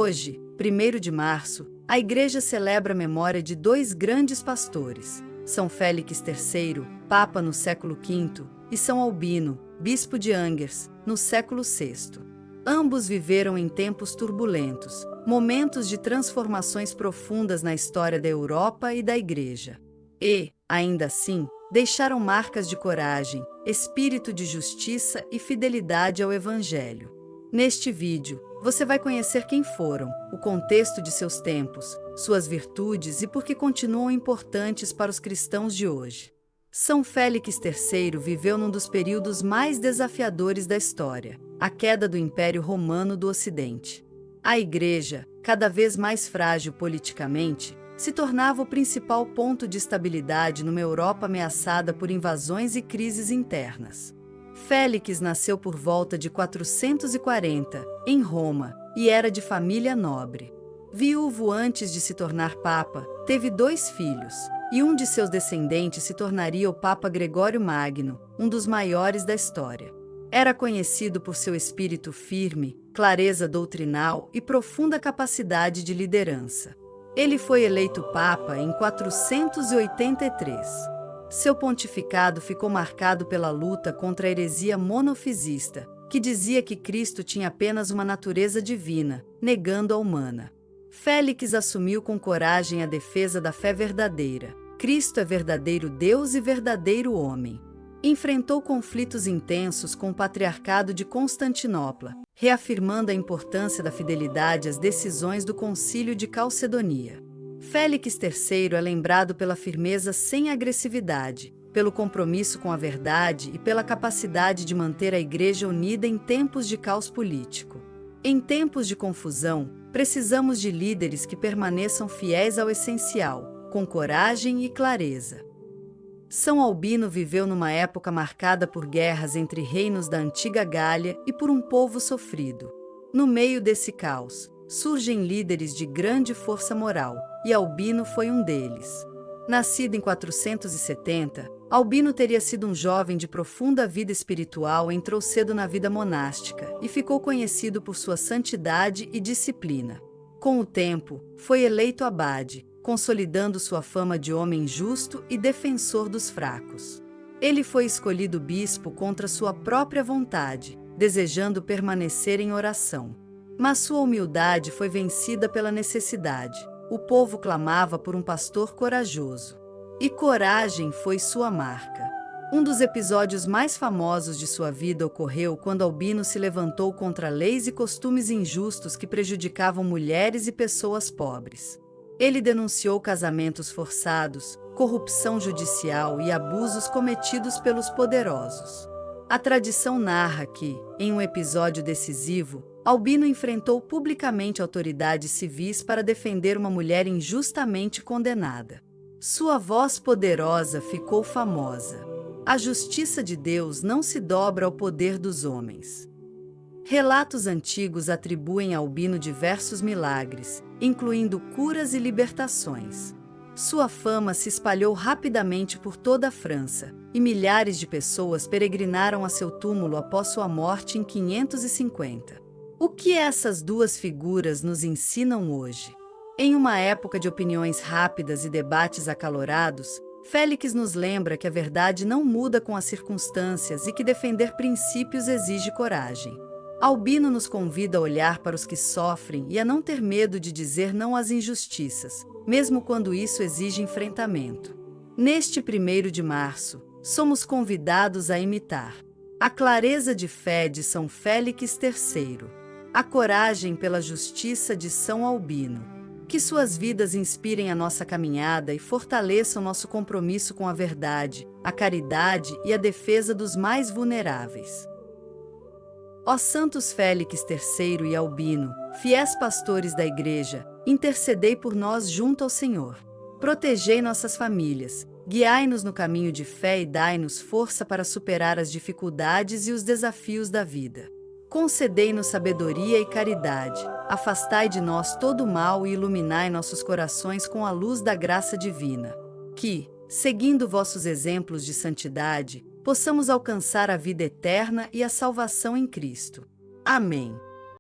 Hoje, 1º de março, a Igreja celebra a memória de dois grandes pastores, São Félix III, Papa no século V, e São Albino, Bispo de Angers, no século VI. Ambos viveram em tempos turbulentos, momentos de transformações profundas na história da Europa e da Igreja. E, ainda assim, deixaram marcas de coragem, espírito de justiça e fidelidade ao Evangelho. Neste vídeo, você vai conhecer quem foram, o contexto de seus tempos, suas virtudes e por que continuam importantes para os cristãos de hoje. São Félix III viveu num dos períodos mais desafiadores da história, a queda do Império Romano do Ocidente. A Igreja, cada vez mais frágil politicamente, se tornava o principal ponto de estabilidade numa Europa ameaçada por invasões e crises internas. Félix nasceu por volta de 440, em Roma, e era de família nobre. Viúvo antes de se tornar papa, teve 2 filhos, e um de seus descendentes se tornaria o Papa Gregório Magno, um dos maiores da história. Era conhecido por seu espírito firme, clareza doutrinal e profunda capacidade de liderança. Ele foi eleito papa em 483. Seu pontificado ficou marcado pela luta contra a heresia monofisista, que dizia que Cristo tinha apenas uma natureza divina, negando a humana. Félix assumiu com coragem a defesa da fé verdadeira. Cristo é verdadeiro Deus e verdadeiro homem. Enfrentou conflitos intensos com o Patriarcado de Constantinopla, reafirmando a importância da fidelidade às decisões do Concílio de Calcedonia. Félix III é lembrado pela firmeza sem agressividade, pelo compromisso com a verdade e pela capacidade de manter a Igreja unida em tempos de caos político. Em tempos de confusão, precisamos de líderes que permaneçam fiéis ao essencial, com coragem e clareza. São Albino viveu numa época marcada por guerras entre reinos da antiga Gália e por um povo sofrido. No meio desse caos, surgem líderes de grande força moral, e Albino foi um deles. Nascido em 470, Albino teria sido um jovem de profunda vida espiritual, entrou cedo na vida monástica e ficou conhecido por sua santidade e disciplina. Com o tempo, foi eleito abade, consolidando sua fama de homem justo e defensor dos fracos. Ele foi escolhido bispo contra sua própria vontade, desejando permanecer em oração. Mas sua humildade foi vencida pela necessidade. O povo clamava por um pastor corajoso. E coragem foi sua marca. Um dos episódios mais famosos de sua vida ocorreu quando Albino se levantou contra leis e costumes injustos que prejudicavam mulheres e pessoas pobres. Ele denunciou casamentos forçados, corrupção judicial e abusos cometidos pelos poderosos. A tradição narra que, em um episódio decisivo, Albino enfrentou publicamente autoridades civis para defender uma mulher injustamente condenada. Sua voz poderosa ficou famosa. A justiça de Deus não se dobra ao poder dos homens. Relatos antigos atribuem a Albino diversos milagres, incluindo curas e libertações. Sua fama se espalhou rapidamente por toda a França, e milhares de pessoas peregrinaram a seu túmulo após sua morte em 550. O que essas duas figuras nos ensinam hoje? Em uma época de opiniões rápidas e debates acalorados, Félix nos lembra que a verdade não muda com as circunstâncias e que defender princípios exige coragem. Albino nos convida a olhar para os que sofrem e a não ter medo de dizer não às injustiças, mesmo quando isso exige enfrentamento. Neste 1º de março, somos convidados a imitar a clareza de fé de São Félix III, a coragem pela justiça de São Albino. Que suas vidas inspirem a nossa caminhada e fortaleçam nosso compromisso com a verdade, a caridade e a defesa dos mais vulneráveis. Ó Santos Félix III e Albino, fiéis pastores da Igreja, intercedei por nós junto ao Senhor. Protegei nossas famílias, guiai-nos no caminho de fé e dai-nos força para superar as dificuldades e os desafios da vida. Concedei-nos sabedoria e caridade, afastai de nós todo o mal e iluminai nossos corações com a luz da graça divina. Que, seguindo vossos exemplos de santidade, possamos alcançar a vida eterna e a salvação em Cristo. Amém.